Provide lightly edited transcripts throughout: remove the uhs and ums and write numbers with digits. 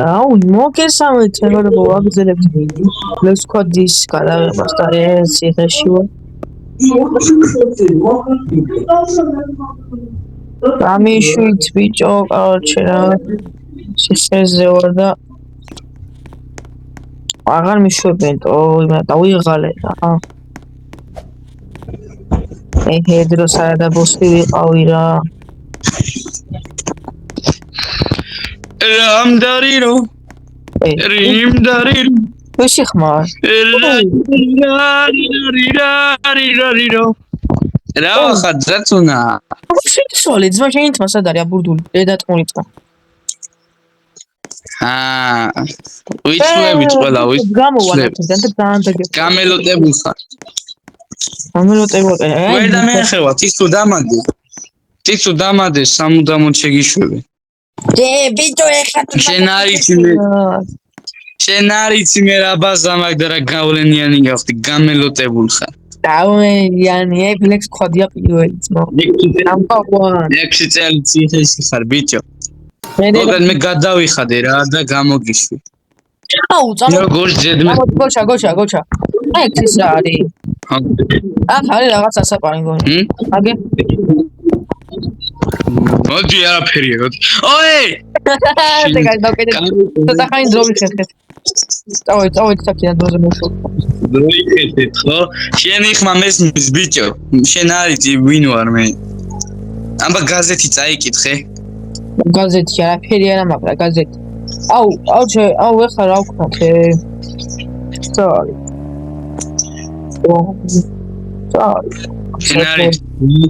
რაუნ მოგესალმებით მეგობრებო, ვაგრძელებთ Let's Code-ის გადაღებას და ეს ციხეშივა. ამიშვით ბიჭო, короче რა ციხეზე ვარ და აღარ მიშვებენ, იმენა დავიღალე რა. ჰედროს და ბოსი ვიყავი რა. Ramdariro, Rimdariro. ვისი ხმარ? რა ხაძაცუნა? სოლი ძმა შეიძლება სად არის აბურდული რედატყუნიწყო. ვიცვლებით ყველა გამოვალეთ და დაანდაგეთ. გამელოტებული ხარ. გამელოტებული. ვერ დამეხევა, თითო დამადეს სამუდამოდ შეგიშვები. ბიჭო ეხლა შენ არიცი მე რა ბაზა მაგ და რა გავლენიანი გავხდი, გამელოტებული ხარ. გავლენიანი Let's Code-ია პირველი ძმა. ექვსი წელი ციხეში ხარ ბიჭო. მე გადავიხადე რა და გამოგიშვი. აუ წამო. როგორ ძედმე. გოჩა. ეს ის არის. არის რაღაც ასაპარი გონი. აგე. მოდი არაფერია გოჩა. ოე! ეგ დავკეთე. და ხაინ ძოვი ხერხეთ. წავედი საკიდან დროზე მოშო. დროი ხეთეთ ხო? შენ იხმა მესმის ბიჭო. შენ არიცი ვინ ვარ მე. აბა გაზეთი წაიკითხე. გაზეთი არაფერი არა მაგრამ გაზეთი. აუ ეხლა რა ვქნათ? შენ არიცი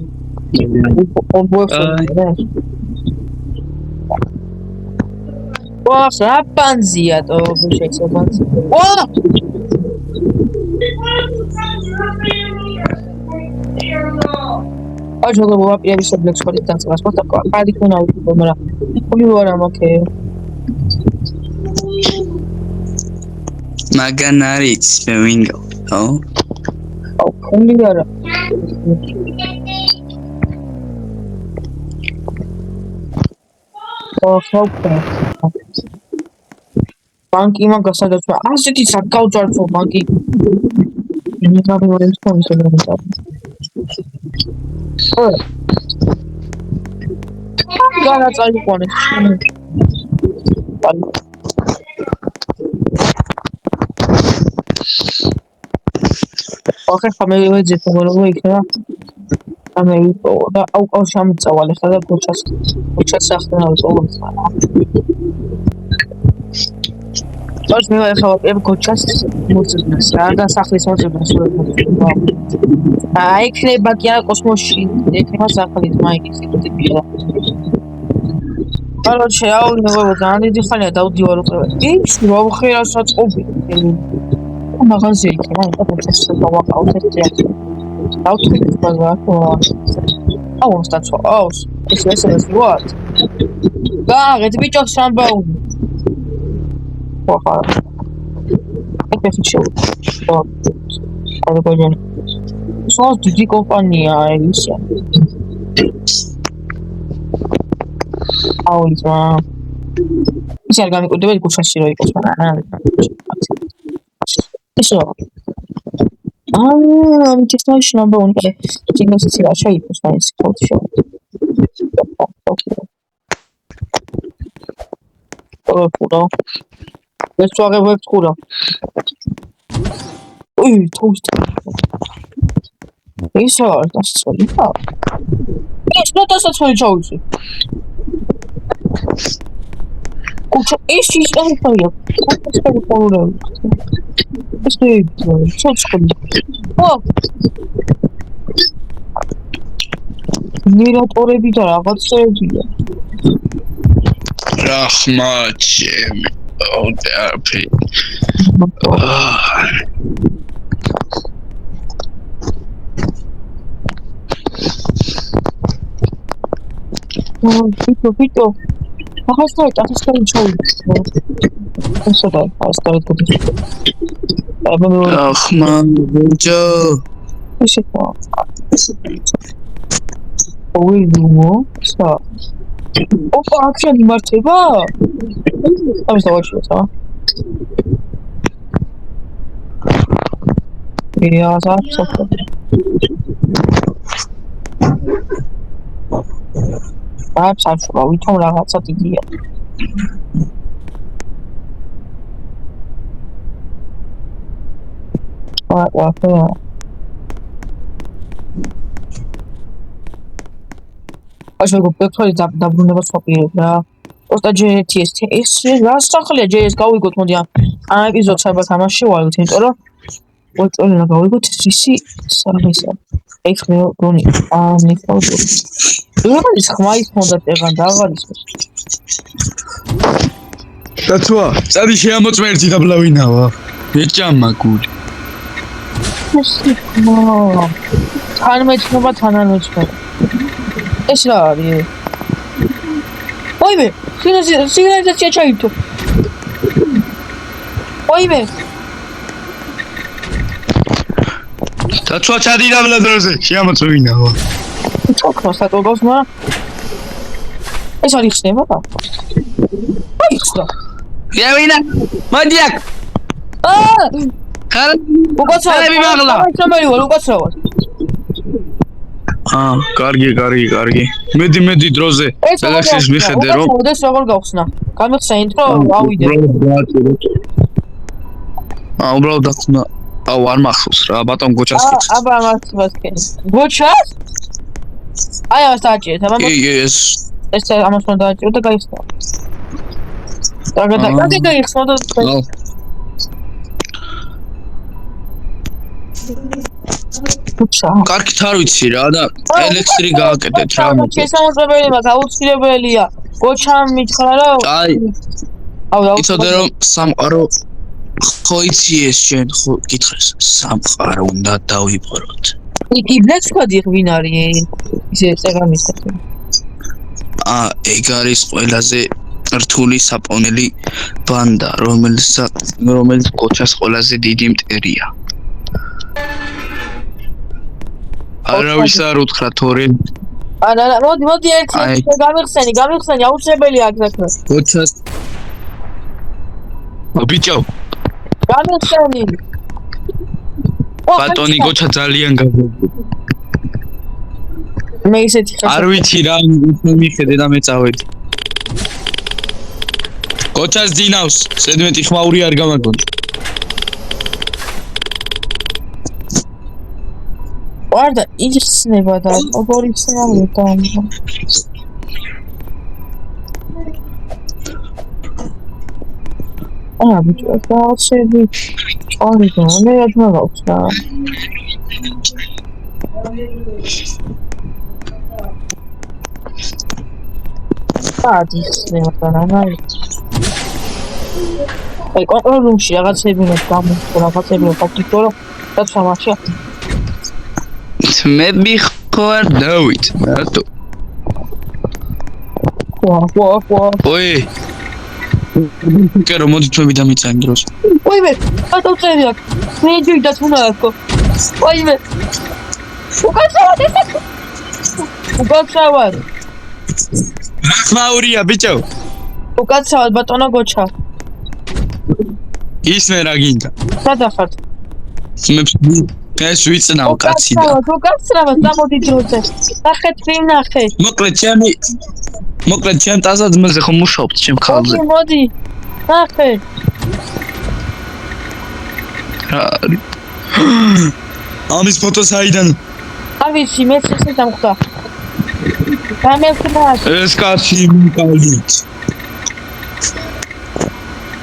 რაპანზია то შეიძლება. აჯობა ვაპირები სებლექს ხოლმე დაწევას მოხდა კარგი ქონა ვიყო მაგრამ ხული ვარ ამაკე მაგან არის მე ვინგო ხო? ხული არა ბანკი მაგას სადაც ასეთი საკავწარცო ბანკი იმავე მომენტს კონსოლდატა განა წაიყვანე ახლა ხამე ვეძებ რომ იქნება ამე იყო და აუ შემწავალე ხა და გოჩას ახლა ვიყოლოს ოც მე ახლა გოჩას მოწმეს რა და სახლის მოწმეს იქნება კი არა კოსმოსში იქნება სახლის მაიკის ტიპია короче აუ მეგობრებო ძალიან დიდი ხანია დავდივარ უყურებთ ის რა ვხერა საწყობი მაგაზე იქნება და პროცესს დავაყავთ ერთ-ერთი დავთქვით მაგრამ აუ სტაცო აუ ეს ვარ გაღეთ ბიჭო სამბაუნი ხარ ეკეთე შევ ალბათ სულ დიდი კომპანია ის აუ ის არ გამიკვირდება გუშინში რო იყოს მაგრამ ისო ამიტისმაში ნაბაუნი ჯინოსიცია შეიძლება ის ხოთი შევ პურო ეს ვაღებთ ხურო თუშტ ისო დასწოლი ხა ის ნუ დასწოლი ჩაუჩი კუჩა ის ახალია ეს პაურა ეს ჩოჩკი ნირატორები და რაღაცეებია Rahmatçım. O derpi. Pito. Ahastai çoğu. Ahastai Rahman Hoca. Teşekkür ederim. Oydu mu? Sağ. ოპა, აქ იმართება? ამის დავაჭიროთ, ა? ზარცოფო. სამშობლო, ვითომ რაღაცა დიდია. ვაფა. ასე გოფეთორი დაბრუნებას ვაპირებ რა. просто ჯერეთი ეს რა სახალია ჯერეს გავიგოთ მოდი ამ ეპიზოდს ალბათ ამაში ვალვით იმიტომ რომ ვეწოლინა გავიგოთ ისი სამისა ეს მე გონი ნიკაუდო ის ხმაის მონდა ეგან დაღალისოს დაცვა წადი შეამოწმერთი და ბლავინავა ეჭამა გული თან მეცნობა თან არ მეცნობა ეს რა არის ოიმე სიგნალიზაცია ჩაითო ოიმე დაცვა ჩადი და ბლადროზე შეამოწმევინავა ჩოქროს დაგოს მაგრამ ეს არის ხდება და აი ხსნა გევინა მოდი აქ ხარ უკაცრავად მაღლა სამარი ვარ უკაცრავად კარგი მედი დროზე გალაქსის მიხედე რომ ეს როგორ გავხსნა გამიხსნა ინტრო ავიდე უბრალოდ დახსნა აუ არ მახსოვს რა ბატონ გოჩას კითხე აბა მახსოვს გოჩას აი ამას დააჭირეთ აბა ეს ამას უნდა დააჭირო და გაიხსნა კარგი გაიხსნა და კარგით არ ვიცი რა და ელექსტრი გააკეთეთ რა შესაძლებელი მაგრამ აუცილებელია გოჩამ მითხრა რომ აი იცოდე რომ სამყარო ხო იცი ეს შენ ხო გითხრეს სამყარო უნდა დავიპყროთ იბლეც ვქოდი ვინ არის ისე წერამის ეგ არის ყველაზე რთული საპონელი ბანდა რომელიც გოჩას ყველაზე დიდი მტერია არავის არ უთხრა თორე არა მოდი ერთი გამიხსენი აუცილებელია აქ საქმე გოჩას ბიჭო გამიხსენი ბატონი გოჩა ძალიან გაგვიგია მე ისეთი ხარ არ ვიცი რა მიხედე და მე წავედი გოჩას დინავს ზედმეტი ხმაური არ გამაგონი ვარდა იხსნება და როგორ იხსნება და ბიჭო დააჩები წავიდა მე რა თქმა იხსნება და რა აი კონტროლ რუმში რაღაცები ყოფილიყო რომ დაცვამაშია მე მიხარ დავით მარტო ой კერო მოდი თქვი დამიწანი დროს ოიმე ატოცები აქ მე ჯუიდას უნდა აქო ოიმე უკაცრავად მაურია ბიჭო უკაცრავად ბატონო გოჩა ისმე რა გინდა სადახართ ეს ვიცნაო კაცი და უკაცრავად გამოდი დროზე ნახეთ ვინ ნახეთ მოკლედ ჩემ ტაზადმაზე ხომ მუშაობთ ჩემ ხალზე მოდი ნახეთ ამის ფოტო საიდან არ ვიცი მეც ესე დამხვდა გამექნა ეს კაცი მიკალით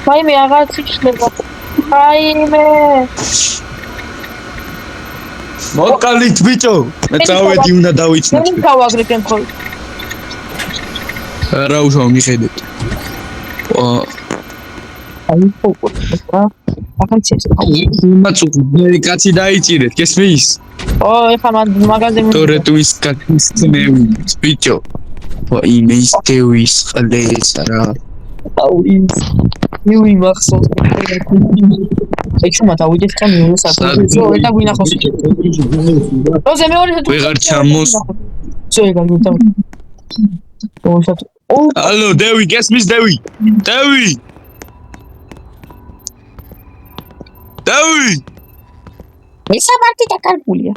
მე აღარც იშლება მე მოკალით ბიჭო მე წავედი უნდა დავიცნო მე გავაგრეთენ ხოლ რა უშავ მიხედეთ აი ფოტო ახალცეს მე კაცი დაიჭირეთ გესმის ეხლა მაგაზე თორე თუ ის კაცი მე ბიჭო ვაიმე ის დევის ხლეს რა აუ ის ნიუ იმახსოვს აი ჩუმა დავიდეთ ხა მიუნს აკეთო და გვინახოს როზე მეორე ვეღარ ჩამოს შეიძლება გიტა Hello, Dewi, guess Miss Dewi. Dewi. Dewi. მესამართი დაკარგულია.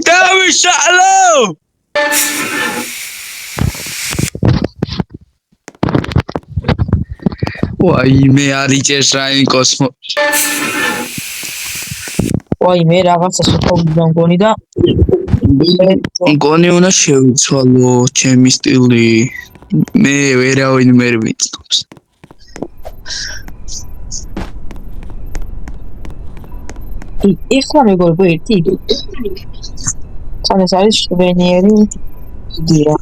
Dewi, hello. ვაიმე არიჭერს რაინ კოსმო. ვაიმე რაღაცა შეთავდა მგონი და მგონი უნდა შევიცვალო ჩემი სტილი. მე ვერავინ ვერ ვიცნობს. ეხლა მეგობრებო ერთი იდეა. თან ეს არის შვენიერი იდეა.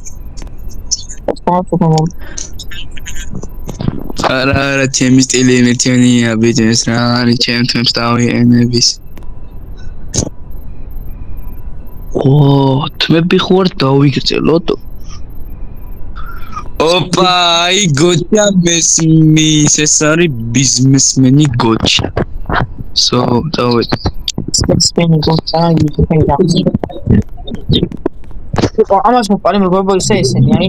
არა, ჩემი სტილი ერთიანია, ბიჭებს რა არის ჩემთვის დავიენების. თმები ხوار დავიგრძელოთ. ოპა, აი გოჩა მესმის, ეს არის ბიზნესმენი გოჩა. დავით. ბიზნესმენი გოჩა, ამას მოყარი მეგობრებო ისე ესენი, აი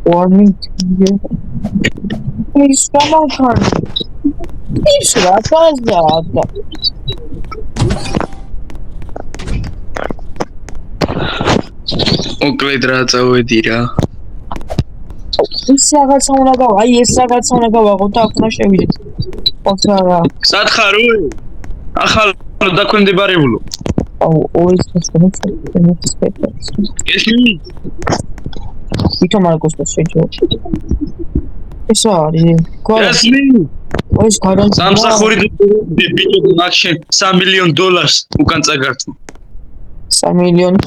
warning is someone is ratazada ოკლედ რა წავედი რა ის რაღაცა უნდა გავა აი ეს რაღაცა უნდა გავაღო და აქ უნდა შევიდეთ ოქრა სათხარო ახალ დაქვემდებარებულო ოის სპეციფიკას ესმი ვიტო მარკოს შეჯო ეს არის ესმი ოის გარანტია სამსახური ბიჭო მაქშენ $3 მილიონ უკან წაგართო 3 მილიონი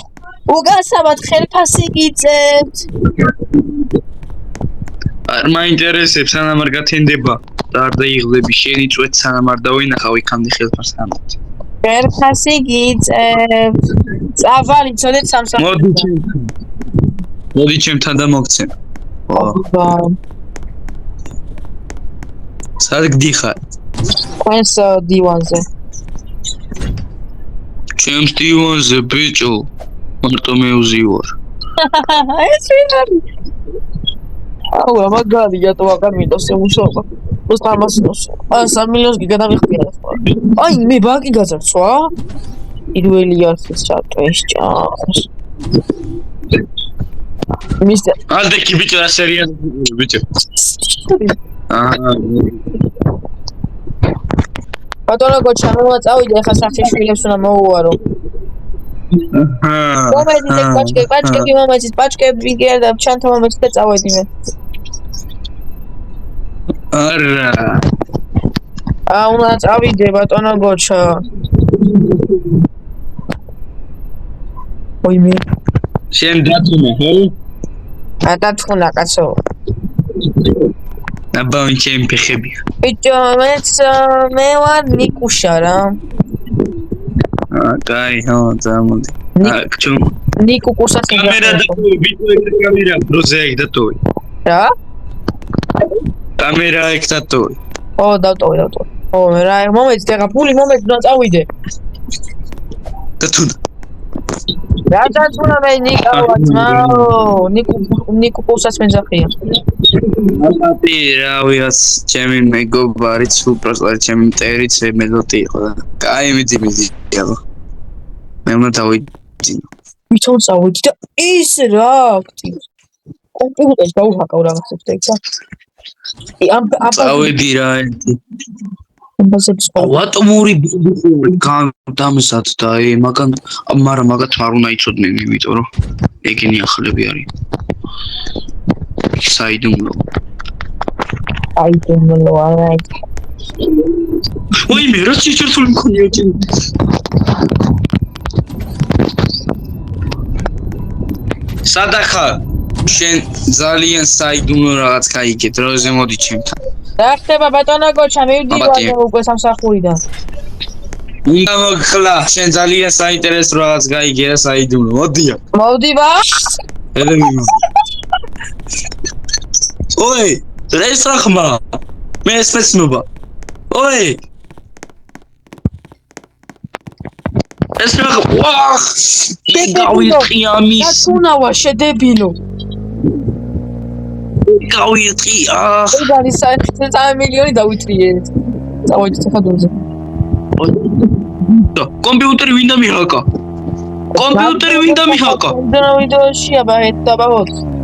უგასავად ხელფასი გიწევთ არ მაინტერესებს სანამ არ გათენდება და არ დაიღლები შენი წვეთ სანამ არ დავინახავ იქამდე ხელფასს ამით ხელფასი გიწევთ წავალი ცოდეთ სამსახური მოდი ჩემთან და მოგცემ სად გდიხარ თქვენს დივანზე ჩემს დივანზე ბიჭო მარტო მეუზივარ ეს ვინ არის აუ მაგალია თუ აღარ მიტოს ემუშაობა უსტამასნოს 3 მილიონს გიგადამიხდია აი მე ბანკი გაზარცვა პირველი არხის ჩატვეს ჭამს მისტერ ალდეკი ბიჭო რა სერიოზული ბიჭო ბატონო გოჩა მომა წავიდე ახლა სახში შვილებს უნდა მოუვარო მომედი და პაჩკები მომეცის პაჩკები გერდა ჩანთა მომეცი და წავედი მე არა უნდა წავიდე ბატონო გოჩა ოიმე შენ დათუნა ხო დათუნა კაცო აბა ჩემი ფეხები ბიჭო მე ვარ ნიკუშა რა კაი ხო ზამოდი ჩუ ნიკუკუსას კამერა დატოვე ბიჭო ეს კამერა პროზე ეგ დატოვე რა კამერა ეგ დატოვე ო დატოვე ო რა მომეც და ფული მომეც და წავიდე დათუნა რა დათუნა მე ნიკავა ძმაო ნიკუკუსას მეძახია აბა რავიას ჩემი მეგობარი სუპროსტარი ჩემი მტერიც მელოტი იყო და კაი მიდი აბა მე უნდა დავიძინო ვითომ წავედი და ის რა აქტი კომპიუტერს გავუჰაკავ რაღაცებს და ისა ამ წავედი რა ატომური გამდამსად და მაგრამ მაგათ არ უნდა იცოდნენ იმიტომ რომ ეგენი ახლები არის საიდუმლო არა ой მე რა შეჭრთული მქონია ჩემ სადახა შენ ძალიან საიდუმლო რაღაც გაიგეთ როზე მოდი ჩემთან რა ხდება ბატონო გოჩა მივდივარ უკვე სამსახურიდან უნდა მოგხლა შენ ძალიან საინტერესო რაღაც გაიგე რა საიდუმლო მოვდივარ ой ეს რახმა მე ესმეცნობა ой ეს რა ვახ მე გავიტყი ამის რატუნავა შედებილო გავიტყი ეგარი 3 მილიონი დავითრიეთ წავედი ციხადულზე კომპიუტერი ვინდა მihaka კომპიუტერი ვინდა მihaka და ვიდეოშია ბაეთ და ბავოთ